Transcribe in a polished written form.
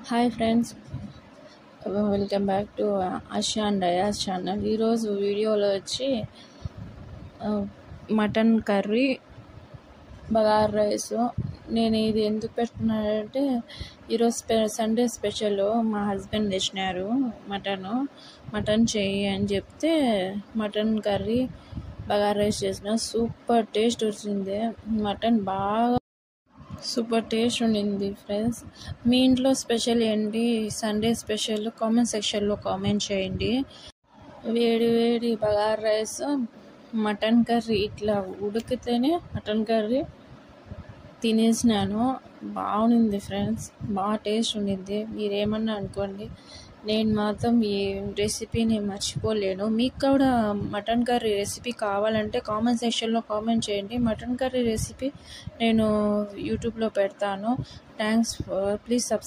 Hi friends, welcome back to ASHA and అయాస్ channel. ఈరోజు వీడియోలో వచ్చి మటన్ కర్రీ, బగార్ రైస్. నేను ఇది ఎందుకు పెడుతున్నానంటే ఈరోజు సండే స్పెషల్. మా హస్బెండ్ తెచ్చినారు మటన్ చెయ్యి అని చెప్తే మటన్ కర్రీ, బగార్ రైస్ చేసిన. సూపర్ టేస్ట్ వచ్చింది. మటన్ బాగా సూపర్ టేస్ట్ ఉండింది ఫ్రెండ్స్. మీ ఇంట్లో స్పెషల్ ఏంటి, సండే స్పెషల్ కామెంట్ సెక్షన్లో కామెంట్ చేయండి. వేడి వేడి బగార్ రైస్, మటన్ కర్రీ, ఇట్లా ఉడికితేనే మటన్ కర్రీ తినేసినాను. బాగుంది ఫ్రెండ్స్, బాగా టేస్ట్ ఉండింది. మీరేమన్నా అనుకోండి, నేను మాత్రం ఈ రెసిపీని మర్చిపోలేను. మీకు కూడా మటన్ కర్రీ రెసిపీ కావాలంటే కామెంట్ సెక్షన్లో కామెంట్ చేయండి. మటన్ కర్రీ రెసిపీ నేను యూట్యూబ్లో పెడతాను. Thanks, please subscribe.